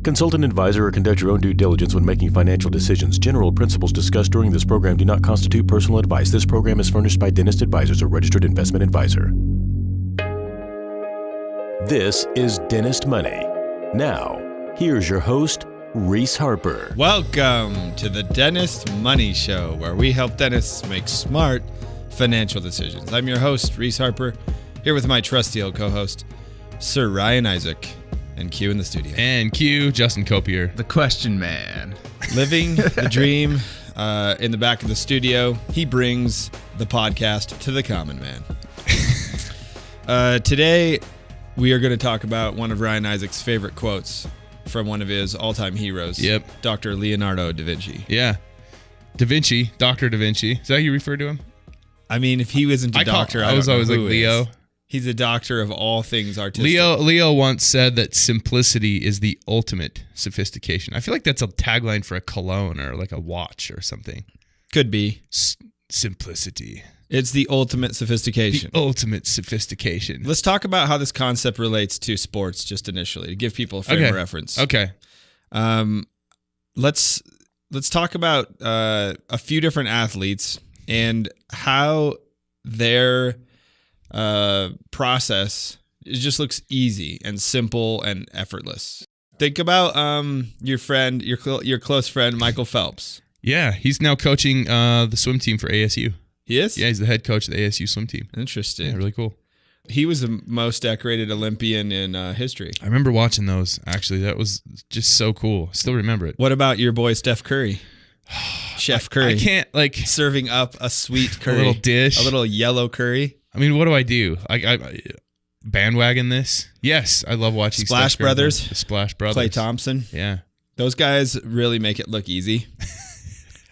Consult an advisor or conduct your own due diligence when making financial decisions. General principles discussed during this program do not constitute personal advice. This program is furnished by Dentist Advisors, a registered investment advisor. This is Dentist Money. Now, here's your host, Reese Harper. Welcome to the Dentist Money Show, where we help dentists make smart financial decisions. I'm your host, Reese Harper, here with my trusty old co-host, Sir Ryan Isaac, and Q in the studio. And Q, Justin Copier. The question man. Living the dream in the back of the studio. He brings the podcast to the common man. Today, we are going to talk about one of Ryan Isaac's favorite quotes from one of his all-time heroes. Yep. Dr. Leonardo da Vinci. Yeah. Da Vinci, Dr. Da Vinci. Is that how you refer to him? I mean, if he wasn't a doctor, I was always like Is. Leo. He's a doctor of all things artistic. Leo once said that simplicity is the ultimate sophistication. I feel like that's a tagline for a cologne or like a watch or something. Could be. Simplicity. It's the ultimate sophistication. The ultimate sophistication. Let's talk about how this concept relates to sports just initially, to give people a frame of reference. Okay. Let's talk about a few different athletes and how their process, it just looks easy and simple and effortless. Think about your close friend Michael Phelps. Yeah, he's now coaching the swim team for ASU. He is? Yeah, he's the head coach of the ASU swim team. Interesting. Yeah, really cool. He was the most decorated Olympian in history. I remember watching those, actually. That was just so cool. Still remember it. What about your boy Steph Curry? Chef Curry. I can't, serving up a sweet curry. A little dish. A little yellow curry. I mean, what do I do? I bandwagon this? Yes, I love watching Splash Brothers. The Splash Brothers. Klay Thompson. Yeah. Those guys really make it look easy.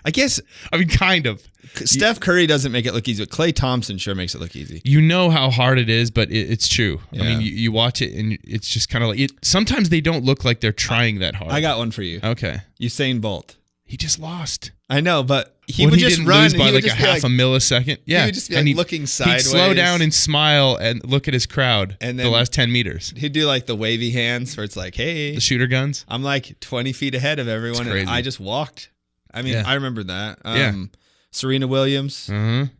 I guess. I mean, kind of. Steph Curry doesn't make it look easy, but Klay Thompson sure makes it look easy. You know how hard it is, but it's true. Yeah. I mean, you watch it, and it's just kind of like... sometimes they don't look like they're trying that hard. I got one for you. Okay. Usain Bolt. He just lost. I know, but he would just run lose by like a half a millisecond. Yeah, he would just be looking sideways. He'd slow down and smile and look at his crowd and then the last 10 meters. He'd do like the wavy hands where it's like, hey. The shooter guns. I'm like 20 feet ahead of everyone, and I just walked. I mean, I remember that. Serena Williams,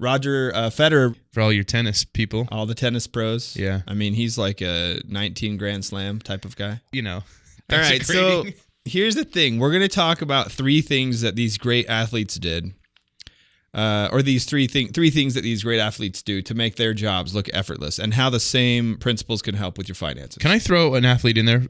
Roger Federer. For all your tennis people. All the tennis pros. Yeah. I mean, he's like a 19 Grand Slam type of guy. You know. All right, so... Here's the thing. We're going to talk about three things that these great athletes did, or these three things that these great athletes do to make their jobs look effortless, and how the same principles can help with your finances. Can I throw an athlete in there,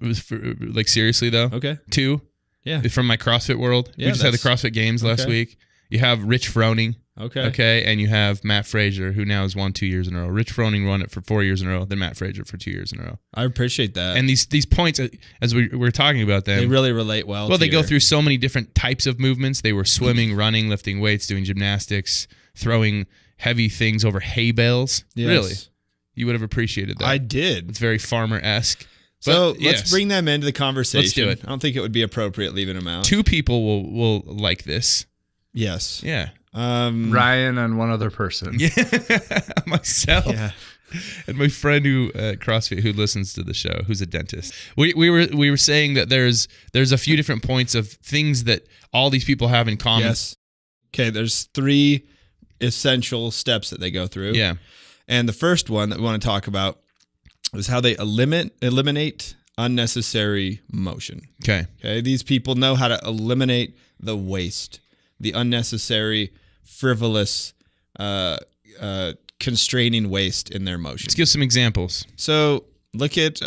seriously, though? Okay. Two? Yeah. From my CrossFit world. Yeah, we just had the CrossFit Games last week. You have Rich Froning. Okay, and you have Matt Frazier, who now has won 2 years in a row. Rich Froning won it for 4 years in a row, then Matt Frazier for 2 years in a row. I appreciate that. And these points, as we were talking about them, they really relate well. Well, they go through so many different types of movements. They were swimming, running, lifting weights, doing gymnastics, throwing heavy things over hay bales. Yes. Really, you would have appreciated that. I did. It's very farmer-esque. So let's bring them into the conversation. Let's do it. I don't think it would be appropriate leaving them out. Two people will like this. Yes. Yeah. Ryan and one other person. Yeah, myself. Yeah. And my friend who at CrossFit who listens to the show, who's a dentist. We were saying that there's a few different points of things that all these people have in common. Yes. Okay, there's three essential steps that they go through. Yeah. And the first one that we want to talk about is how they eliminate unnecessary motion. Okay. These people know how to eliminate the waste, the unnecessary, frivolous, constraining waste in their motion. Let's give some examples. So look at,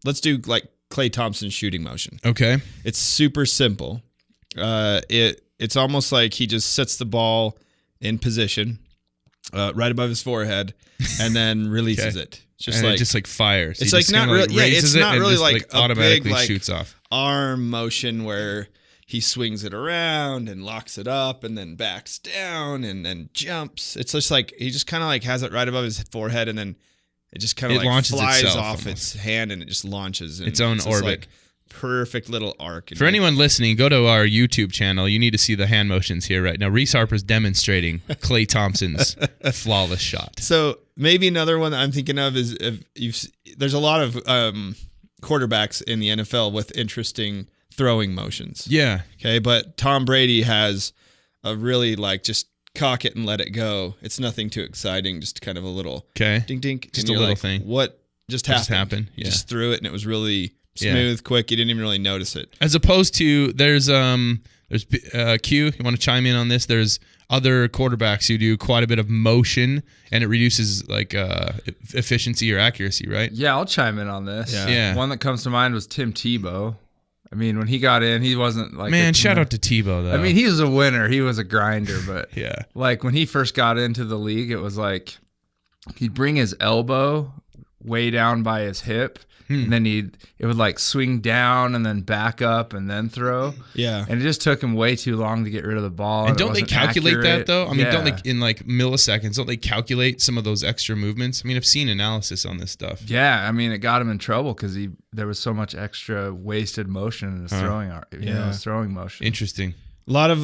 let's do like Klay Thompson's shooting motion. Okay. It's super simple. It's almost like he just sets the ball in position right above his forehead and then releases it. It's just like fires. It's like not really. Yeah, it's not really like a automatically big, shoots off. Arm motion where he swings it around and locks it up and then backs down and then jumps. It's just like he just kind of like has it right above his forehead and then it just kind of like flies off its hand and it just launches in its own orbit. Like perfect little arc. For anyone listening, go to our YouTube channel. You need to see the hand motions here right now. Reese Harper's demonstrating Klay Thompson's flawless shot. So maybe another one that I'm thinking of is there's a lot of quarterbacks in the NFL with interesting throwing motions. Yeah. Okay, but Tom Brady has a really like just cock it and let it go. It's nothing too exciting, just kind of a little dink dink. Just a little thing. What just happened? Yeah. You just threw it and it was really smooth, quick. You didn't even really notice it. As opposed to there's Q, you want to chime in on this? There's other quarterbacks who do quite a bit of motion and it reduces like efficiency or accuracy, right? Yeah, I'll chime in on this. Yeah. One that comes to mind was Tim Tebow. I mean, when he got in, he wasn't like shout out to Tebow though. I mean, he was a winner. He was a grinder, but yeah. Like when he first got into the league, it was like he'd bring his elbow way down by his hip. And then it would like swing down and then back up and then throw. Yeah. And it just took him way too long to get rid of the ball. And don't they calculate that though? I mean, don't Yeah. they in like milliseconds, don't they calculate some of those extra movements? I mean, I've seen analysis on this stuff. Yeah, I mean, it got him in trouble because there was so much extra wasted motion in his throwing motion. Interesting. A lot of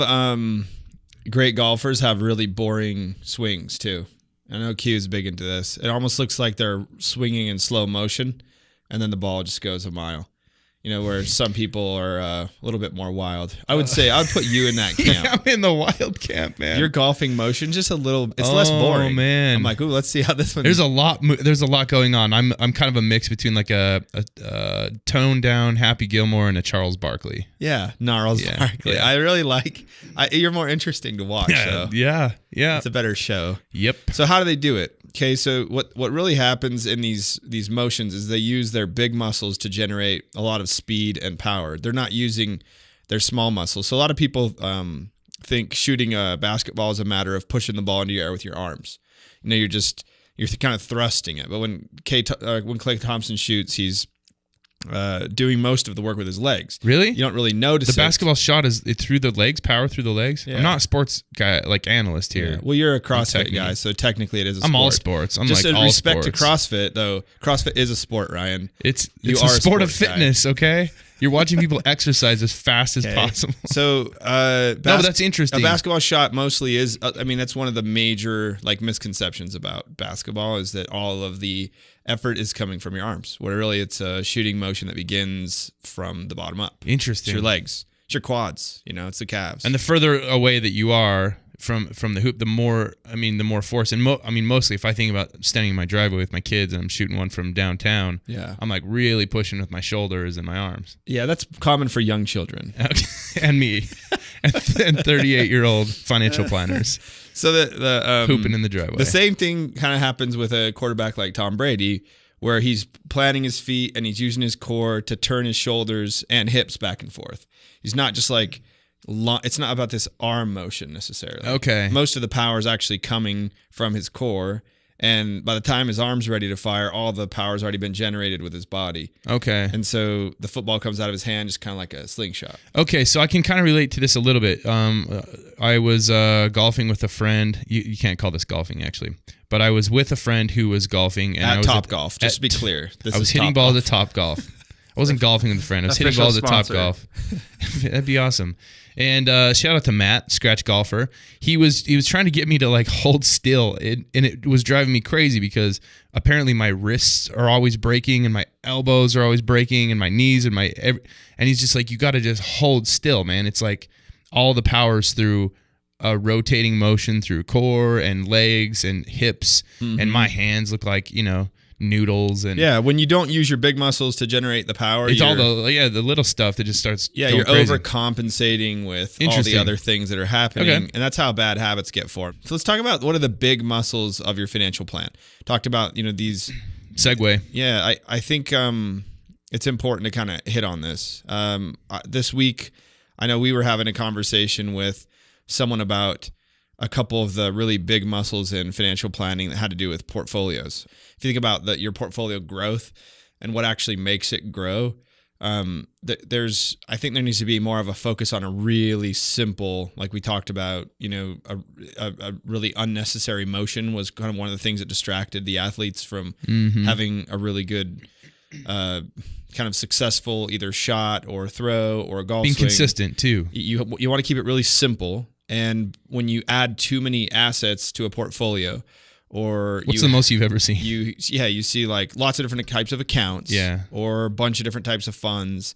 great golfers have really boring swings too. I know Q is big into this. It almost looks like they're swinging in slow motion. And then the ball just goes a mile, where some people are a little bit more wild. I would put you in that camp. I'm in the wild camp, man. Your golfing motion just a little. It's less boring. Oh man, I'm like, ooh, let's see how this one. There's a lot going on. I'm kind of a mix between like a toned down Happy Gilmore and a Charles Barkley. Yeah, Gnarls Barkley. Yeah. I really like. You're more interesting to watch. So. Yeah. It's a better show. Yep. So how do they do it? Okay, so what really happens in these motions is they use their big muscles to generate a lot of speed and power. They're not using their small muscles. So a lot of people think shooting a basketball is a matter of pushing the ball into the air with your arms. You're kind of thrusting it. But when Klay Thompson shoots, he's doing most of the work with his legs. Really? You don't really notice the basketball shot is it through the legs, power through the legs. Yeah. I'm not a sports guy like analyst here. Yeah. Well, you're a CrossFit guy, so technically it is a sport. I'm all sports. I'm just like in all respect sports. to CrossFit, though. CrossFit is a sport, Ryan. It's You a are a sport of sports guy. fitness. Okay, you're watching people exercise as fast as possible. So, but that's interesting. A basketball shot mostly is. That's one of the major misconceptions about basketball is that all of the effort is coming from your arms. Where really it's a shooting motion that begins from the bottom up. Interesting. It's your legs. It's your quads. It's the calves. And the further away that you are from the hoop, the more force. And mostly if I think about standing in my driveway with my kids and I'm shooting one from downtown, I'm like really pushing with my shoulders and my arms. Yeah, that's common for young children. And me. and 38-year-old financial planners. So the hooping in the driveway. The same thing kind of happens with a quarterback like Tom Brady, where he's planting his feet and he's using his core to turn his shoulders and hips back and forth. He's not just like it's not about this arm motion necessarily. Okay. Most of the power is actually coming from his core. And by the time his arm's ready to fire, all the power's already been generated with his body. Okay. And so the football comes out of his hand just kind of like a slingshot. Okay, so I can kind of relate to this a little bit. I was golfing with a friend. You can't call this golfing, actually. But I was with a friend who was golfing. And I was Topgolf, just to be clear. I was hitting balls at Topgolf. I wasn't golfing with a friend. I was hitting balls at Topgolf. That'd be awesome. And shout out to Matt, scratch golfer. He was trying to get me to like hold still, and it was driving me crazy because apparently my wrists are always breaking and my elbows are always breaking and my knees and and he's just like, you got to just hold still, man. It's like all the powers through a rotating motion through core and legs and hips, and my hands look like noodles and when you don't use your big muscles to generate the power, it's all the little stuff that just starts you're crazy. Overcompensating with all the other things that are happening, and that's how bad habits get formed. So let's talk about what are the big muscles of your financial plan. Talked about these segue. I think it's important to kind of hit on this. This week I know we were having a conversation with someone about a couple of the really big muscles in financial planning that had to do with portfolios. If you think about your portfolio growth and what actually makes it grow, I think there needs to be more of a focus on a really simple, like we talked about, a really unnecessary motion was kind of one of the things that distracted the athletes from having a really good kind of successful either shot or throw or golf being swing. Consistent too. You want to keep it really simple. And when you add too many assets to a portfolio, or what's the most you've ever seen? You see like lots of different types of accounts, or a bunch of different types of funds.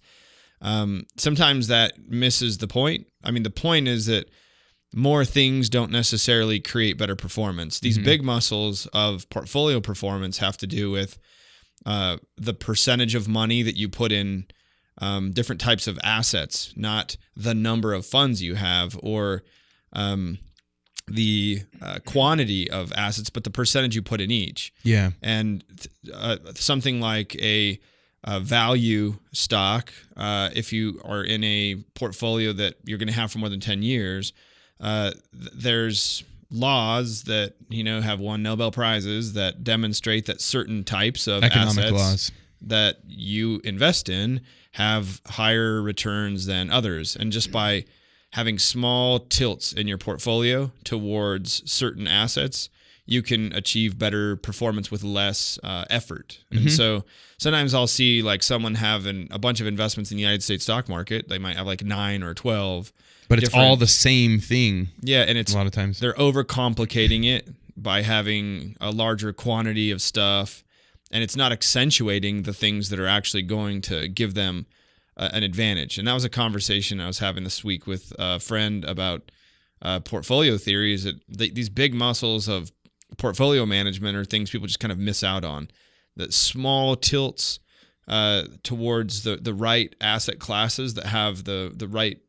Sometimes that misses the point. I mean, the point is that more things don't necessarily create better performance. These big muscles of portfolio performance have to do with the percentage of money that you put in different types of assets, not the number of funds you have or the quantity of assets, but the percentage you put in each. Yeah. And something like a value stock, if you are in a portfolio that you're going to have for more than 10 years, there's laws that, have won Nobel Prizes that demonstrate that certain types of economic assets laws that you invest in have higher returns than others. And just by having small tilts in your portfolio towards certain assets, you can achieve better performance with less effort. And so sometimes I'll see like someone having a bunch of investments in the United States stock market. They might have like 9 or 12. But it's all the same thing. Yeah, and it's a lot of times they're overcomplicating it by having a larger quantity of stuff, and it's not accentuating the things that are actually going to give them an advantage. And that was a conversation I was having this week with a friend about portfolio theory. Is that these big muscles of portfolio management are things people just kind of miss out on. That small tilts towards the right asset classes that have the right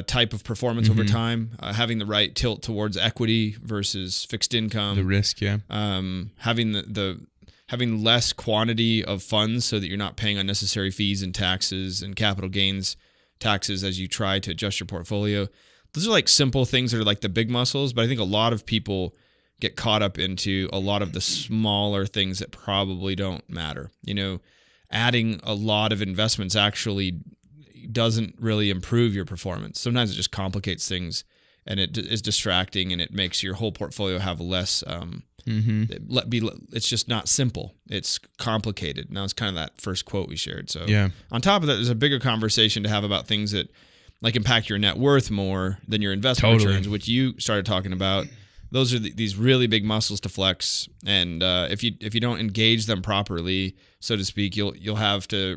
type of performance over time, having the right tilt towards equity versus fixed income, the risk, having less quantity of funds so that you're not paying unnecessary fees and taxes and capital gains taxes as you try to adjust your portfolio. Those are like simple things that are like the big muscles, but I think a lot of people get caught up into a lot of the smaller things that probably don't matter. Adding a lot of investments actually doesn't really improve your performance. Sometimes it just complicates things, and it is distracting, and it makes your whole portfolio have less. It's just not simple. It's complicated. Now it's kind of that first quote we shared. So on top of that, there's a bigger conversation to have about things that like impact your net worth more than your investment returns, which you started talking about. Those are these really big muscles to flex, and if you don't engage them properly, so to speak, you'll have to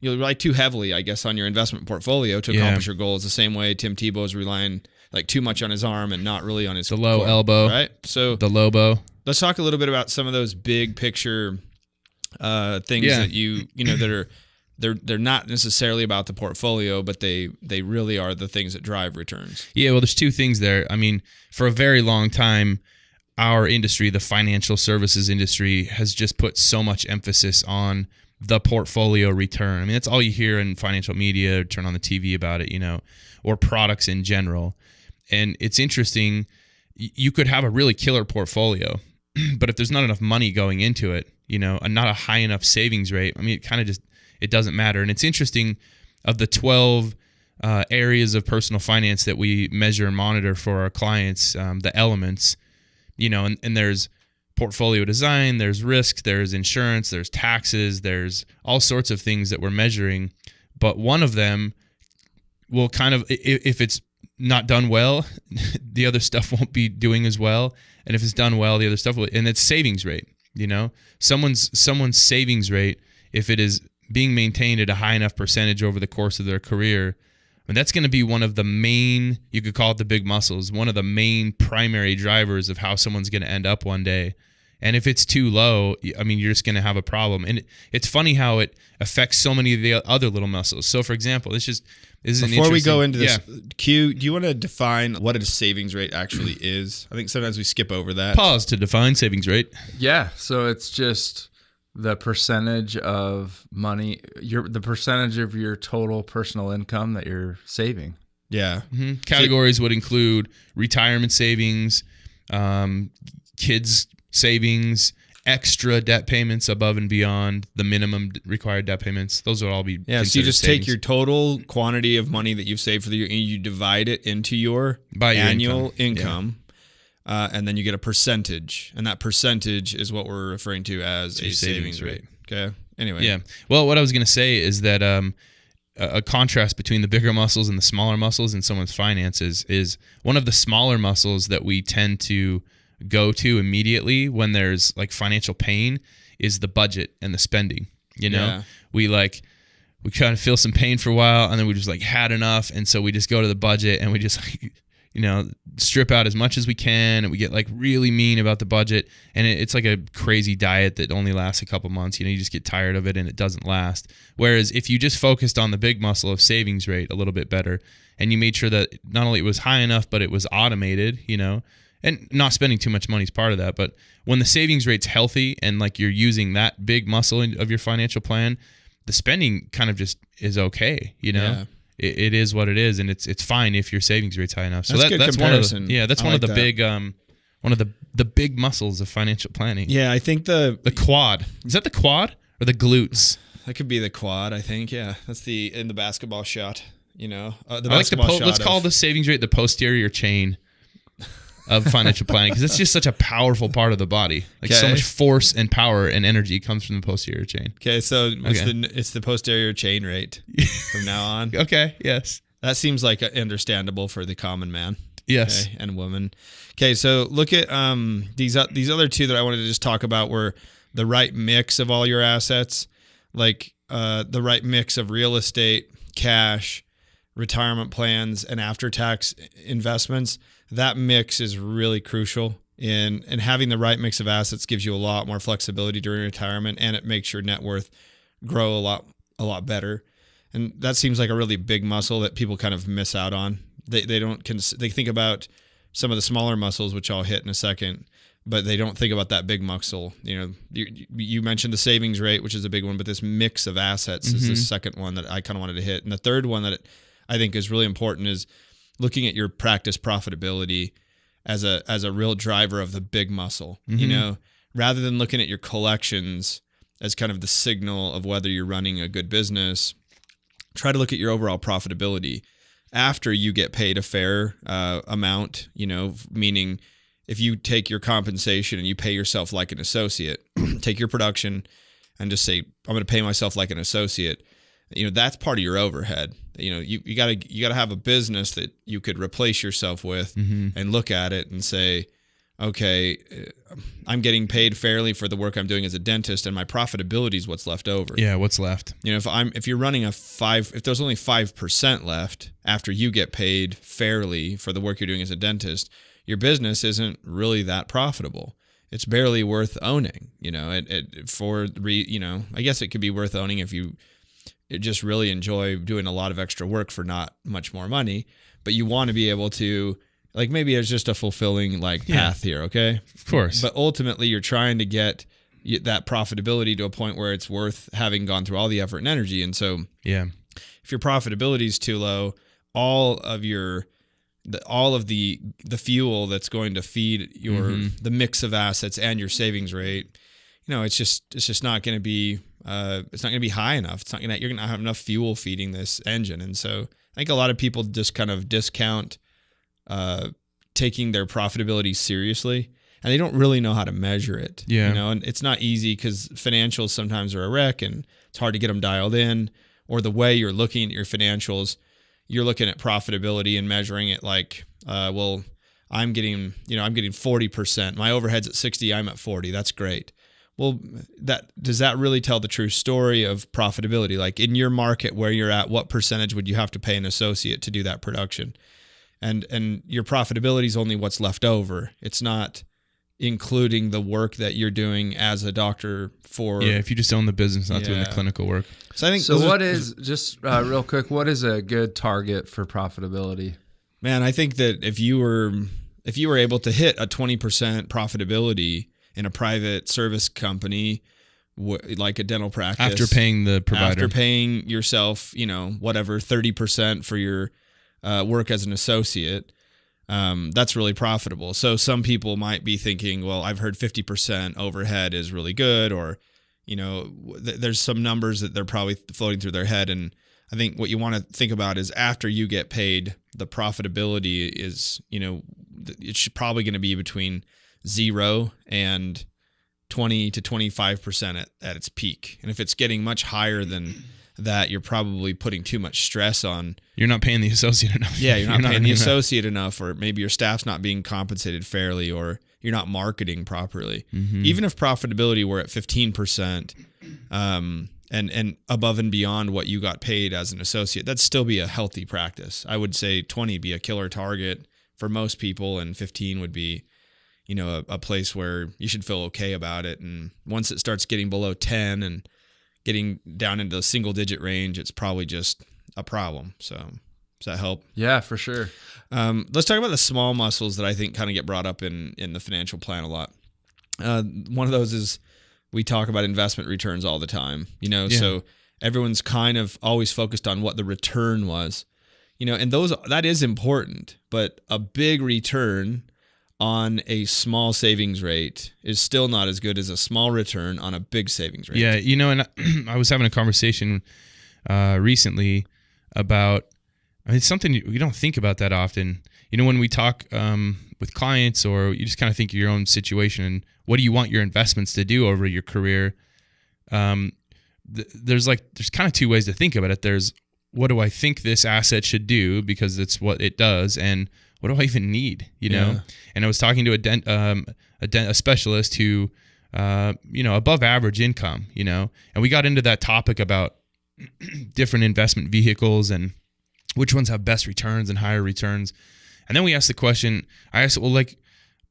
you'll rely too heavily, I guess, on your investment portfolio to accomplish your goals. The same way Tim Tebow is relying like too much on his arm and not really on his low core, elbow, right? So the Lobo. Let's talk a little bit about some of those big picture things that that are they're not necessarily about the portfolio, but they really are the things that drive returns. Yeah, well, there's two things there. I mean, for a very long time, our industry, the financial services industry, has just put so much emphasis on the portfolio return. I mean, that's all you hear in financial media, turn on the TV about it, or products in general. And it's interesting, you could have a really killer portfolio, but if there's not enough money going into it, and not a high enough savings rate, I mean, it doesn't matter. And it's interesting, of the 12 areas of personal finance that we measure and monitor for our clients, the elements, and there's portfolio design, there's risk, there's insurance, there's taxes, there's all sorts of things that we're measuring. But one of them will kind of, if it's not done well, the other stuff won't be doing as well. And if it's done well, the other stuff will, and it's savings rate. Someone's savings rate, if it is being maintained at a high enough percentage over the course of their career, and that's going to be one of the main, you could call it the big muscles, one of the main primary drivers of how someone's going to end up one day. And if it's too low, I mean, you're just going to have a problem. And it's funny how it affects so many of the other little muscles. So, for example, before we go into this, Q, do you want to define what a savings rate actually is? I think sometimes we skip over that. Pause to define savings rate. Yeah, so it's just the percentage of money, the percentage of your total personal income that you're saving. Yeah. Mm-hmm. Categories would include retirement savings, kids savings, extra debt payments above and beyond the minimum required debt payments. Those would all be so you just take your total quantity of money that you've saved for the year and you divide it into your annual income. And then you get a percentage, and that percentage is what we're referring to as a savings rate. Okay. Anyway. Yeah. Well, what I was going to say is that a contrast between the bigger muscles and the smaller muscles in someone's finances is one of the smaller muscles that we tend to go to immediately when there's like financial pain is the budget and the spending. You know, we kind of feel some pain for a while, and then we just like had enough, and so we just go to the budget and we just like, you know, strip out as much as we can, and we get like really mean about the budget, and it's like a crazy diet that only lasts a couple months. You know, you just get tired of it and it doesn't last. Whereas if you just focused on the big muscle of savings rate a little bit better, and you made sure that not only it was high enough, but it was automated, you know, and not spending too much money is part of that. But when the savings rate's healthy and like you're using that big muscle of your financial plan, the spending kind of just is okay, you know. Yeah. It is what it is, and it's fine if your savings rate's high enough. So that's one of the big muscles of financial planning. Yeah, I think the quad. Is that the quad or the glutes? That could be the quad, I think. Yeah, that's in the basketball shot. You know, let's call the savings rate the posterior chain of financial planning, because it's just such a powerful part of the body. Like so much force and power and energy comes from the posterior chain. Okay, so it's the posterior chain rate from now on. Okay, yes. That seems like understandable for the common man. Yes. Okay, and woman. Okay, so look at these other two that I wanted to just talk about were the right mix of all your assets, like the right mix of real estate, cash, retirement plans, and after-tax investments. That mix is really crucial, and having the right mix of assets gives you a lot more flexibility during retirement, and it makes your net worth grow a lot better. And that seems like a really big muscle that people kind of miss out on. They think about some of the smaller muscles, which I'll hit in a second, but they don't think about that big muscle. You know, you mentioned the savings rate, which is a big one, but this mix of assets is the second one that I kind of wanted to hit. And the third one that I think is really important is looking at your practice profitability as a real driver of the big muscle, you know, rather than looking at your collections as kind of the signal of whether you're running a good business. Try to look at your overall profitability after you get paid a fair amount, you know, meaning if you take your compensation and you pay yourself like an associate, take your production and just say, I'm going to pay myself like an associate. You know, that's part of your overhead. You know, you gotta have a business that you could replace yourself with and look at it and say, okay, I'm getting paid fairly for the work I'm doing as a dentist, and my profitability is what's left over. Yeah, what's left? You know, if you're running if there's only 5% left after you get paid fairly for the work you're doing as a dentist, your business isn't really that profitable. It's barely worth owning. You know, I guess it could be worth owning if you just really enjoy doing a lot of extra work for not much more money, but you want to be able to, like, maybe it's just a fulfilling path here. Okay. Of course. But ultimately you're trying to get that profitability to a point where it's worth having gone through all the effort and energy. And so if your profitability is too low, all of the fuel that's going to feed your, the mix of assets and your savings rate, you know, it's just not going to be, it's not going to be high enough. You're going to have enough fuel feeding this engine. And so I think a lot of people just kind of discount taking their profitability seriously, and they don't really know how to measure it. Yeah. You know, and it's not easy because financials sometimes are a wreck and it's hard to get them dialed in, or the way you're looking at your financials, you're looking at profitability and measuring it like, well, I'm getting 40%. My overhead's at 60. I'm at 40. That's great. Well, does that really tell the true story of profitability? Like in your market where you're at, what percentage would you have to pay an associate to do that production? And your profitability is only what's left over. It's not including the work that you're doing as a doctor for. Yeah, if you just own the business, not doing the clinical work. So I think. So what is real quick? What is a good target for profitability? Man, I think that if you were able to hit a 20% profitability in a private service company, like a dental practice, after paying the provider, after paying yourself, you know, whatever 30% for your work as an associate, that's really profitable. So some people might be thinking, well, I've heard 50% overhead is really good, or, you know, there's some numbers that they're probably floating through their head. And I think what you want to think about is after you get paid, the profitability is, you know, it's probably going to be between 0 and 20 to 25% at its peak. And if it's getting much higher than that, you're probably putting too much stress on. You're not paying the associate enough. Yeah, you're not paying the associate enough, or maybe your staff's not being compensated fairly, or you're not marketing properly. Even if profitability were at 15%, and above and beyond what you got paid as an associate, that'd still be a healthy practice. I would say 20 be a killer target for most people, and 15 would be, a place where you should feel okay about it. And once it starts getting below 10 and getting down into the single digit range, it's probably just a problem. So does that help? Yeah, for sure. Let's talk about the small muscles that I think kind of get brought up in the financial plan a lot. One of those is we talk about investment returns all the time, so everyone's kind of always focused on what the return was, and that is important, but a big return on a small savings rate is still not as good as a small return on a big savings rate. Yeah, and I was having a conversation recently about, it's something you don't think about that often. When we talk with clients, or you just kind of think of your own situation and what do you want your investments to do over your career, there's kind of two ways to think about it. There's, what do I think this asset should do because it's what it does, and what do I even need, And I was talking to a specialist who, above average income, and we got into that topic about different investment vehicles and which ones have best returns and higher returns. And then we asked the question, I asked, well,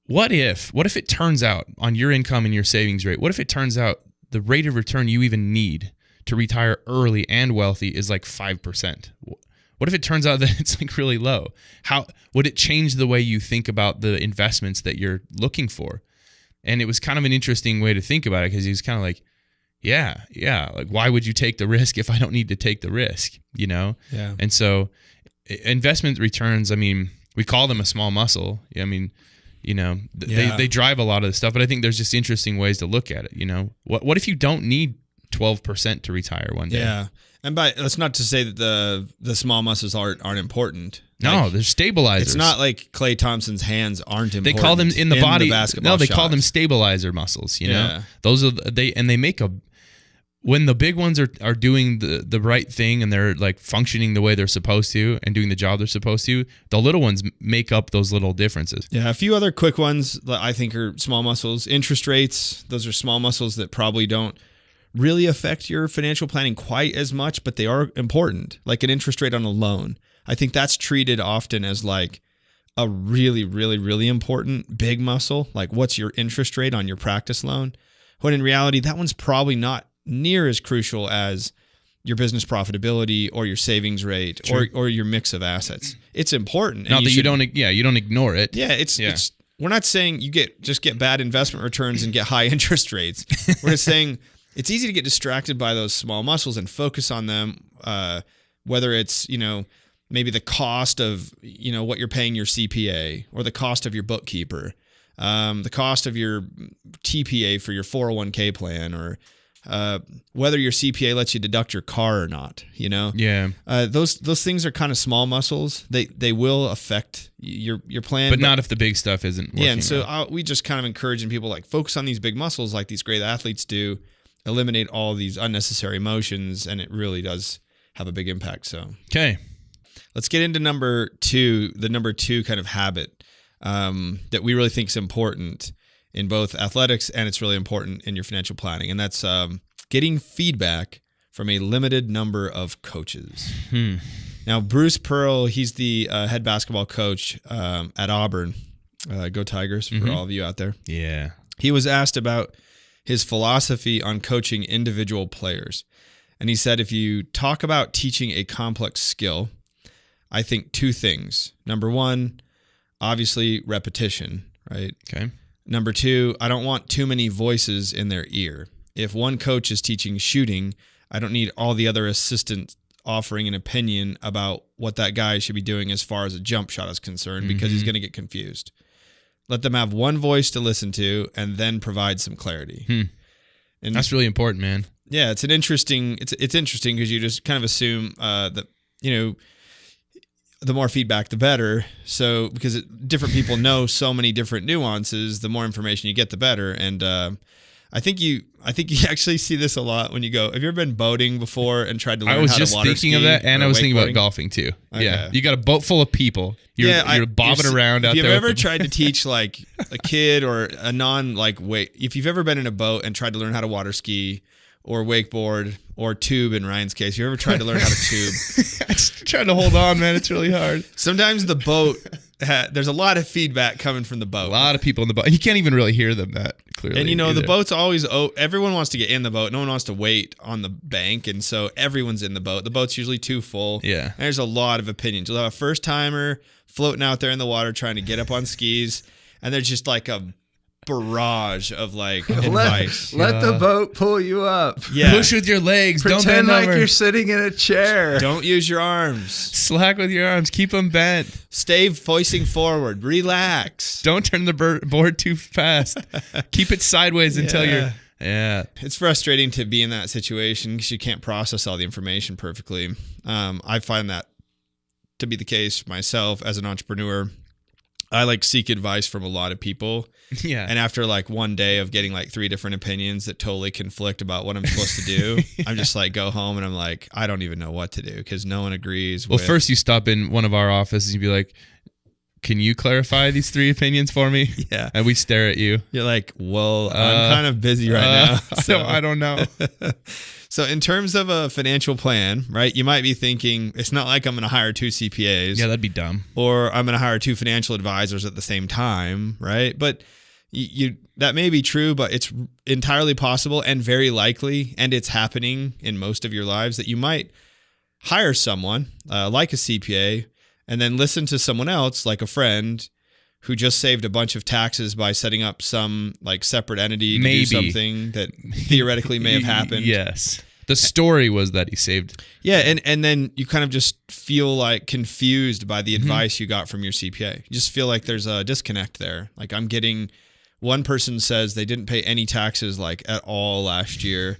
what if it turns out on your income and your savings rate, what if it turns out the rate of return you even need to retire early and wealthy is 5%? What if it turns out that it's really low? How would it change the way you think about the investments that you're looking for? And it was kind of an interesting way to think about it, because he was kind of yeah, why would you take the risk if I don't need to take the risk, Yeah. And so investment returns, we call them a small muscle. They drive a lot of the stuff, but I think there's just interesting ways to look at it. What if you don't need 12% to retire one day? Yeah. And that's not to say that the small muscles aren't important. No, they're stabilizers. It's not like Klay Thompson's hands aren't important. They call them in the body. They call them shots. stabilizer muscles. Those are they make when the big ones are doing the right thing and they're functioning the way they're supposed to and doing the job they're supposed to, the little ones make up those little differences. Yeah, a few other quick ones that I think are small muscles. Interest rates, those are small muscles that probably don't really affect your financial planning quite as much, but they are important. Like an interest rate on a loan. I think that's treated often as a really, really, really important big muscle. What's your interest rate on your practice loan? When in reality, that one's probably not near as crucial as your business profitability or your savings rate or your mix of assets. It's important. Not that you don't ignore it. Yeah, it's we're not saying you just get bad investment returns and get high interest rates. We're just saying it's easy to get distracted by those small muscles and focus on them, whether it's, maybe the cost of, what you're paying your CPA, or the cost of your bookkeeper, the cost of your TPA for your 401k plan, or whether your CPA lets you deduct your car or not, Yeah. Those things are kind of small muscles. They will affect your plan, but not if the big stuff isn't working. Yeah, and so we just kind of encouraging people focus on these big muscles like these great athletes do. Eliminate all these unnecessary emotions, and it really does have a big impact. So, okay, let's get into number two kind of habit that we really think is important in both athletics, and it's really important in your financial planning, and that's getting feedback from a limited number of coaches. Now, Bruce Pearl, he's the head basketball coach at Auburn. Go Tigers for all of you out there. Yeah. He was asked about his philosophy on coaching individual players. And he said, if you talk about teaching a complex skill, I think two things. Number one, obviously repetition, right? Okay. Number two, I don't want too many voices in their ear. If one coach is teaching shooting, I don't need all the other assistants offering an opinion about what that guy should be doing as far as a jump shot is concerned, because he's going to get confused. Let them have one voice to listen to, and then provide some clarity. And that's really important, man. Yeah, it's interesting because you just kind of assume that the more feedback, the better. So different people know so many different nuances, the more information you get, the better. And I I think you actually see this a lot when you go. Have you ever been boating before and tried to learn how to water ski? I was just thinking of that, and I was thinking about golfing too. Okay. Yeah, you got a boat full of people. You're bobbing around out there. If you've ever tried to teach like a kid or a if you've ever been in a boat and tried to learn how to water ski or wakeboard or tube in Ryan's case, you ever tried to learn how to tube? I just trying to hold on, man. It's really hard. Sometimes the boat, there's a lot of feedback coming from the boat. A lot of people in the boat. You can't even really hear them that clearly. And the boat's always, everyone wants to get in the boat. No one wants to wait on the bank. And so everyone's in the boat. The boat's usually too full. Yeah. And there's a lot of opinions. You'll have a first timer floating out there in the water trying to get up on skis. And there's just like a barrage of like advice. Let the boat pull you up. Yeah. Push with your legs. Don't bend like over. You're sitting in a chair. Don't use your arms. Slack with your arms. Keep them bent. Stay facing forward. Relax. Don't turn the board too fast. Keep it sideways until you're. Yeah. It's frustrating to be in that situation because you can't process all the information perfectly. I find that to be the case myself as an entrepreneur. I seek advice from a lot of people. Yeah. And after one day of getting 3 different opinions that totally conflict about what I'm supposed to do, I'm just go home and I'm I don't even know what to do because no one agrees. Well, first you stop in one of our offices and you'd be like, can you clarify these 3 opinions for me? Yeah. And we stare at you. You're like, well, I'm kind of busy right now. So I don't know. So in terms of a financial plan, right, you might be thinking, it's not like I'm going to hire 2 CPAs. Yeah, that'd be dumb. Or I'm going to hire 2 financial advisors at the same time, right? But that may be true, but it's entirely possible and very likely, and it's happening in most of your lives, that you might hire someone like a CPA and then listen to someone else, like a friend, who just saved a bunch of taxes by setting up some separate entity to do something that theoretically may have happened. Yes. The story was that he saved. Yeah, and then you kind of just feel confused by the advice you got from your CPA. You just feel like there's a disconnect there. I'm getting, one person says they didn't pay any taxes at all last year.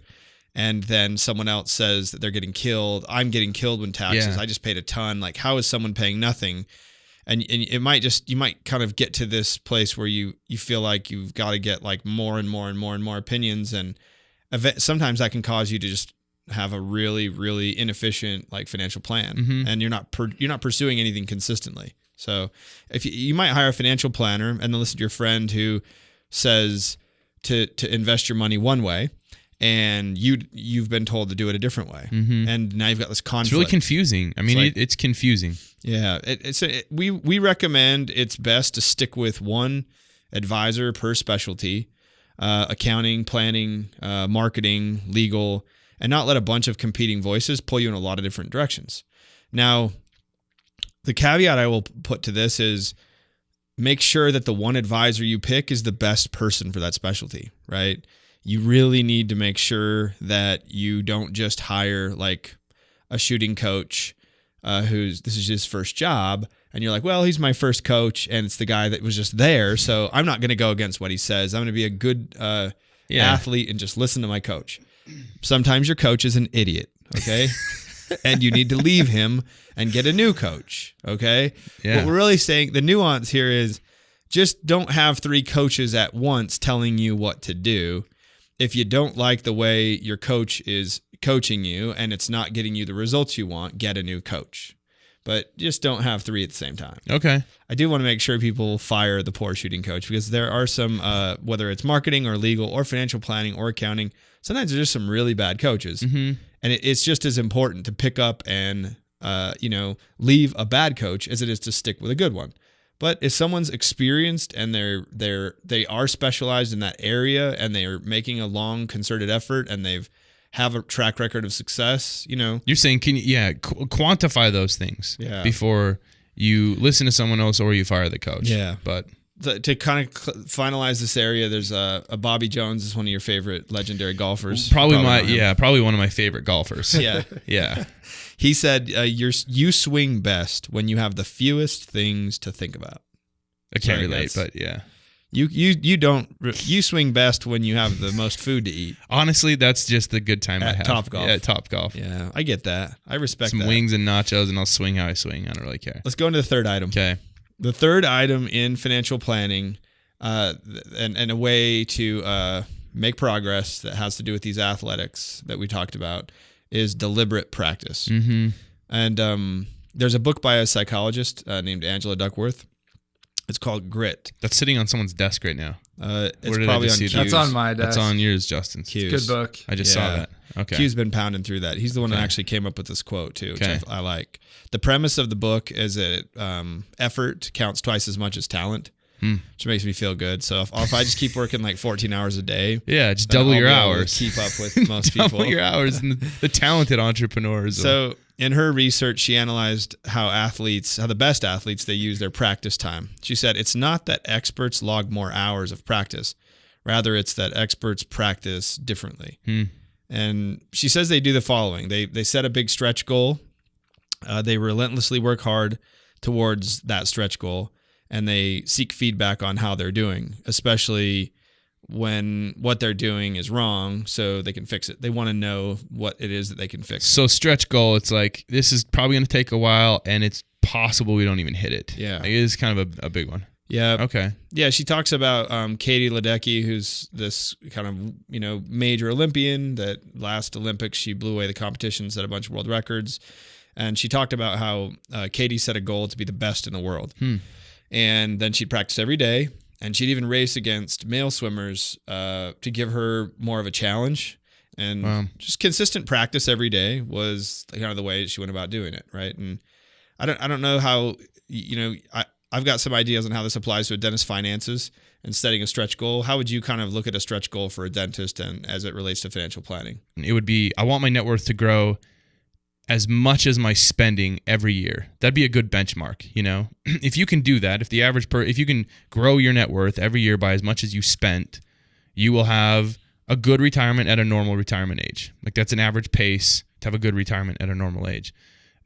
And then someone else says that they're getting killed. I'm getting killed when taxes. Yeah. I just paid a ton. How is someone paying nothing? And it might you might kind of get to this place where you feel like you've got to get more and more and more and more opinions, and sometimes that can cause you to just have a really, really inefficient financial plan, and you're not pursuing anything consistently. So if you might hire a financial planner and then listen to your friend who says to invest your money one way, and you've been told to do it a different way, and now you've got this conflict. It's really confusing. I mean, it's confusing. Yeah, we recommend it's best to stick with one advisor per specialty, accounting, planning, marketing, legal, and not let a bunch of competing voices pull you in a lot of different directions. Now, the caveat I will put to this is make sure that the one advisor you pick is the best person for that specialty, right? You really need to make sure that you don't just hire a shooting coach this is his first job, and you're like, well, he's my first coach, and it's the guy that was just there, so I'm not going to go against what he says. I'm going to be a good athlete and just listen to my coach. Sometimes your coach is an idiot, okay? And you need to leave him and get a new coach, okay? Yeah. What we're really saying, the nuance here is just don't have 3 coaches at once telling you what to do. If you don't like the way your coach is coaching you and it's not getting you the results you want, get a new coach. But just don't have 3 at the same time. Okay. I do want to make sure people fire the poor shooting coach, because there are some, whether it's marketing or legal or financial planning or accounting, sometimes there's just some really bad coaches. And it's just as important to pick up and, leave a bad coach as it is to stick with a good one. But if someone's experienced and they are specialized in that area and they are making a long concerted effort and they've have a track record of success, You're saying, quantify those things before you listen to someone else or you fire the coach. Yeah. But to kind of finalize this area, there's a Bobby Jones is one of your favorite legendary golfers. Probably one of my favorite golfers. Yeah. Yeah. He said, you swing best when you have the fewest things to think about. I can't relate, but yeah. You swing best when you have the most food to eat. Honestly, that's just the good time I have. Topgolf. Yeah, Topgolf. Yeah, I get that. I respect some that. wings and nachos, and I'll swing how I swing. I don't really care. Let's go into the third item. Okay. The third item in financial planning, and a way to make progress that has to do with these athletics that we talked about is deliberate practice. Mm-hmm. And there's a book by a psychologist named Angela Duckworth. It's called Grit. That's sitting on someone's desk right now. It's probably on Q's. That's on my desk. That's on yours, Justin. Q's. Good book. I just saw that. Okay. Q's been pounding through that. He's the one that actually came up with this quote too, which I like. The premise of the book is that effort counts twice as much as talent, which makes me feel good. So if I just keep working like 14 hours a day, just double your hours. Keep up with most people. Double your hours, and the talented entrepreneurs. So in her research, she analyzed how the best athletes, they use their practice time. She said, it's not that experts log more hours of practice. Rather, it's that experts practice differently. And she says they do the following. They set a big stretch goal. They relentlessly work hard towards that stretch goal, and they seek feedback on how they're doing, especially when what they're doing is wrong, so they can fix it. They want to know what it is that they can fix. So stretch goal, it's like, this is probably going to take a while, and it's possible we don't even hit it. Yeah. Like, it is kind of a big one. Yeah. Okay. Yeah, she talks about Katie Ledecky, who's this kind of, major Olympian that last Olympics, she blew away the competition, set a bunch of world records. And she talked about how Katie set a goal to be the best in the world. And then she'd practice every day. And she'd even race against male swimmers to give her more of a challenge. And just consistent practice every day was kind of the way she went about doing it, right? And I don't know how, I've got some ideas on how this applies to a dentist's finances and setting a stretch goal. How would you kind of look at a stretch goal for a dentist and as it relates to financial planning? It would be, I want my net worth to grow as much as my spending every year. That'd be a good benchmark, If you can do that, if you can grow your net worth every year by as much as you spent, you will have a good retirement at a normal retirement age. Like, that's an average pace to have a good retirement at a normal age.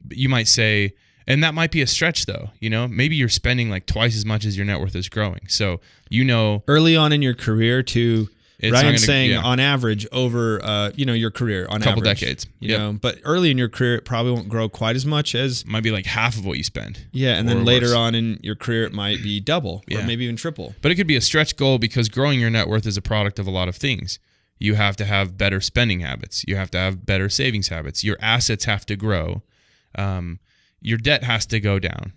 But you might say, and that might be a stretch though, maybe you're spending like twice as much as your net worth is growing. So, early on in your career too, Ryan's saying on average over, your career on couple average, decades, but early in your career, it probably won't grow quite as much as might be like half of what you spend. Yeah. And then later on in your career, it might be double or maybe even triple. But it could be a stretch goal because growing your net worth is a product of a lot of things. You have to have better spending habits. You have to have better savings habits. Your assets have to grow. Your debt has to go down,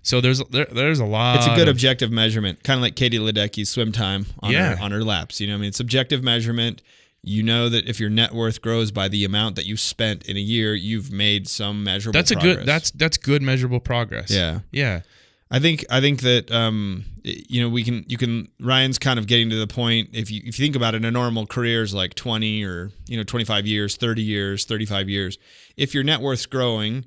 So there's a lot. It's a good objective measurement, kind of like Katie Ledecky's swim time on her laps. It's objective measurement. That if your net worth grows by the amount that you spent in a year, you've made some measurable progress. That's good measurable progress. Yeah. I think that you can Ryan's kind of getting to the point, if you think about it, a normal career is like 20 or 25 years, 30 years, 35 years. If your net worth's growing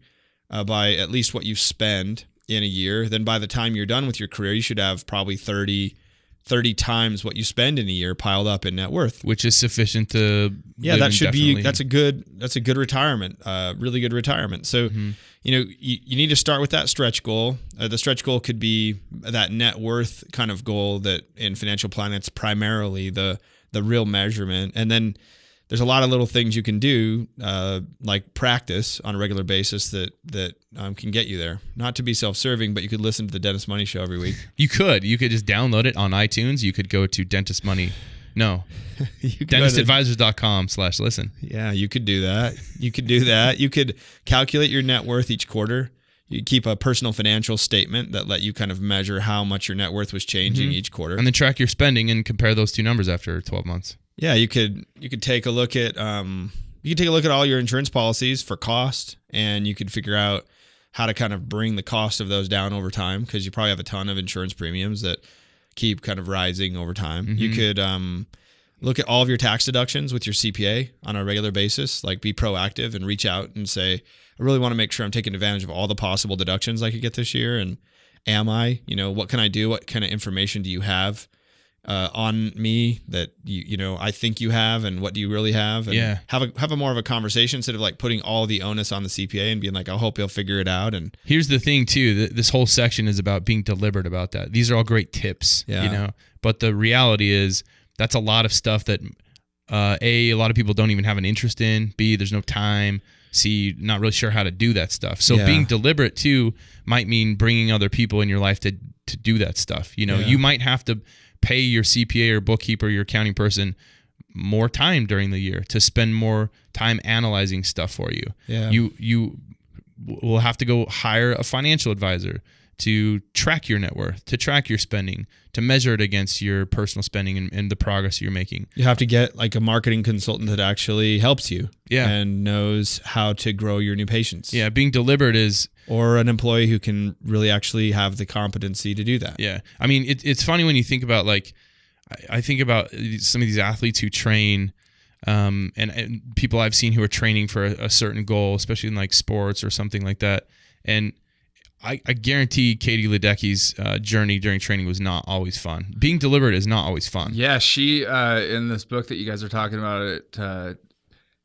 by at least what you spend in a year, then by the time you're done with your career, you should have probably 30 times what you spend in a year piled up in net worth, which is sufficient to that should be that's a good retirement, really good retirement. So you need to start with that stretch goal. The stretch goal could be that net worth kind of goal that in financial planning, it's primarily the real measurement. And then there's a lot of little things you can do, like practice on a regular basis that can get you there. Not to be self-serving, but you could listen to the Dentist Money Show every week. You could just download it on iTunes. You could go to dentistadvisors.com/listen. Yeah, you could do that. You could calculate your net worth each quarter. You keep a personal financial statement that let you kind of measure how much your net worth was changing each quarter, and then track your spending and compare those two numbers after 12 months. Yeah, you could take a look at all your insurance policies for cost, and you could figure out how to kind of bring the cost of those down over time, because you probably have a ton of insurance premiums that keep kind of rising over time. You could look at all of your tax deductions with your CPA on a regular basis, like be proactive and reach out and say, I really want to make sure I'm taking advantage of all the possible deductions I could get this year, and am I? What can I do? What kind of information do you have on me that I think you have, and what do you really have? And have a more of a conversation instead of like putting all the onus on the CPA and being like, I hope he'll figure it out. And here's the thing too, this whole section is about being deliberate about that. These are all great tips, but the reality is that's a lot of stuff that A, lot of people don't even have an interest in. B, there's no time. C, not really sure how to do that stuff. So being deliberate too might mean bringing other people in your life to do that stuff. You might have to pay your CPA or bookkeeper, your accounting person more time during the year, to spend more time analyzing stuff for you. Yeah. You will have to go hire a financial advisor to track your net worth, to track your spending, to measure it against your personal spending and the progress you're making. You have to get like a marketing consultant that actually helps you and knows how to grow your new patients. Yeah, being deliberate is... Or an employee who can really actually have the competency to do that. Yeah. I mean, it's funny when you think about, like, I think about some of these athletes who train and people I've seen who are training for a certain goal, especially in like sports or something like that. And I guarantee Katie Ledecky's journey during training was not always fun. Being deliberate is not always fun. Yeah, she in this book that you guys are talking about,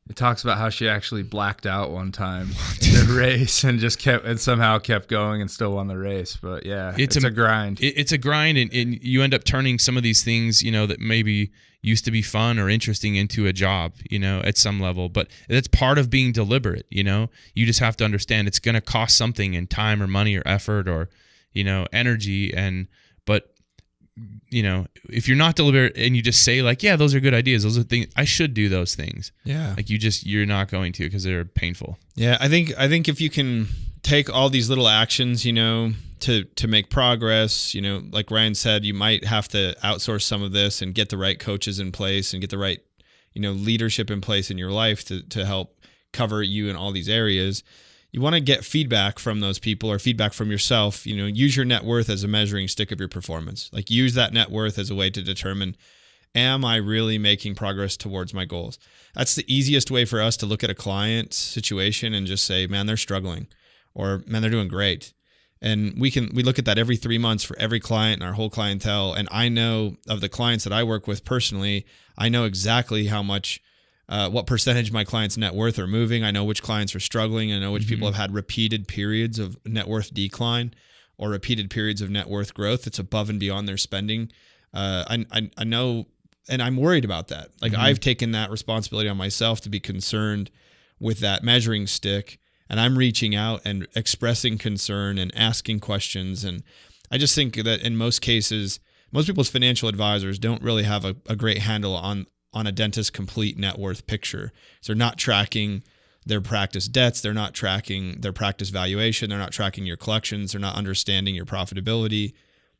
it talks about how she actually blacked out one time in a race and just somehow kept going and still won the race. But yeah, it's a grind. It's a grind, and you end up turning some of these things, that maybe used to be fun or interesting into a job, at some level. But that's part of being deliberate, You just have to understand it's going to cost something in time or money or effort or, energy. But if you're not deliberate and you just say like, yeah, those are good ideas, those are things I should do, those things. Yeah. Like you're not going to, because they're painful. Yeah. I think if you can take all these little actions, to make progress, like Ryan said, you might have to outsource some of this and get the right coaches in place and get the right, leadership in place in your life to help cover you in all these areas. You want to get feedback from those people or feedback from yourself. Use your net worth as a measuring stick of your performance. Like use that net worth as a way to determine, am I really making progress towards my goals? That's the easiest way for us to look at a client's situation and just say, man, they're struggling, or man, they're doing great. And we look at that every 3 months for every client and our whole clientele. And I know of the clients that I work with personally, I know exactly how much what percentage my clients' net worth are moving. I know which clients are struggling. I know which people have had repeated periods of net worth decline or repeated periods of net worth growth that's above and beyond their spending. I know, and I'm worried about that. Like I've taken that responsibility on myself to be concerned with that measuring stick, and I'm reaching out and expressing concern and asking questions. And I just think that in most cases, most people's financial advisors don't really have a great handle on a dentist's complete net worth picture. So they're not tracking their practice debts. They're not tracking their practice valuation. They're not tracking your collections. They're not understanding your profitability.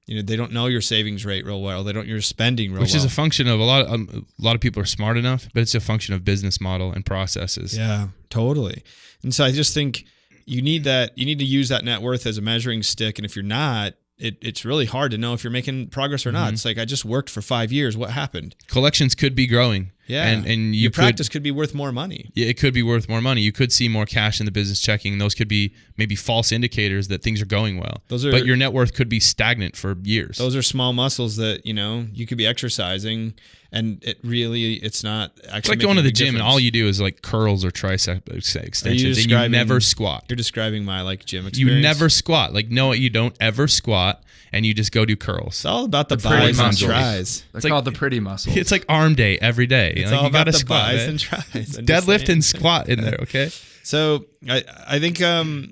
They don't know your savings rate real well. They don't know your spending real well. Which is a function of a lot of people are smart enough, but it's a function of business model and processes. Yeah, totally. And so I just think you need to use that net worth as a measuring stick. And if you're not, it's really hard to know if you're making progress or not. It's like, I just worked for 5 years. What happened? Collections could be growing. Yeah. And your practice could be worth more money. Yeah, it could be worth more money. You could see more cash in the business checking. Those could be maybe false indicators that things are going well. But your net worth could be stagnant for years. Those are small muscles that, you could be exercising, and it's not actually. It's like going to the gym and all you do is like curls or tricep extensions, and you never squat. You're describing my gym experience. You never squat. Like, no, you don't ever squat, and you just go do curls. It's all about the buys and tries. They're called the pretty muscles. It's like arm day every day. It's all about the buys and tries. Deadlift and squat in there, okay? So I think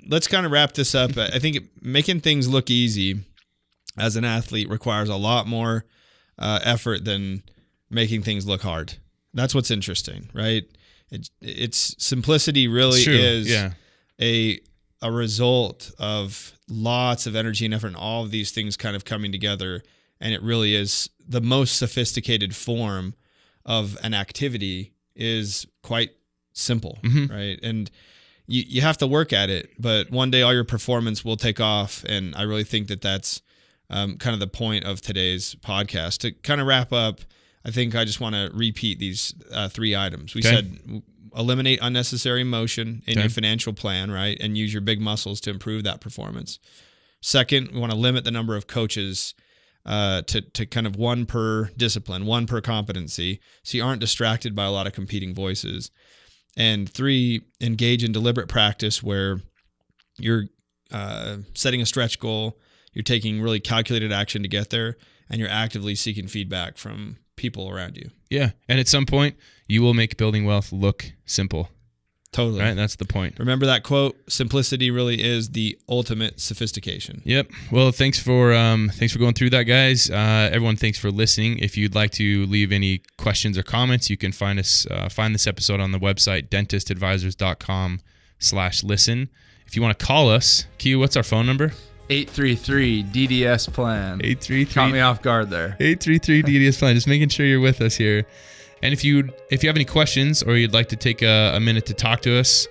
let's kind of wrap this up. I think making things look easy as an athlete requires a lot more effort than making things look hard. That's what's interesting, right? It's simplicity really is a result of lots of energy and effort and all of these things kind of coming together. And it really is the most sophisticated form of an activity is quite simple, right? And you have to work at it, but one day all your performance will take off. And I really think that that's kind of the point of today's podcast. To kind of wrap up, I think I just want to repeat these 3 items. We said eliminate unnecessary motion in your financial plan, right? And use your big muscles to improve that performance. Second, we want to limit the number of coaches to kind of one per discipline, one per competency, so you aren't distracted by a lot of competing voices. And 3, engage in deliberate practice where you're setting a stretch goal, you're taking really calculated action to get there, and you're actively seeking feedback from people around you. Yeah. And at some point, you will make building wealth look simple. Totally. Right? That's the point. Remember that quote, simplicity really is the ultimate sophistication. Yep. Well, thanks for going through that, guys. Everyone, thanks for listening. If you'd like to leave any questions or comments, you can find this episode on the website, dentistadvisors.com/listen. If you want to call us, Q, what's our phone number? 833 DDS plan. 833. Caught me off guard there. 833 DDS plan. Just making sure you're with us here. And if you have any questions or you'd like to take a minute to talk to us,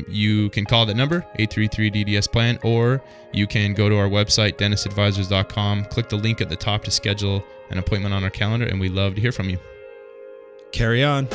you can call that number, 833 DDS plan, or you can go to our website, dentistadvisors.com, click the link at the top to schedule an appointment on our calendar, and we'd love to hear from you. Carry on.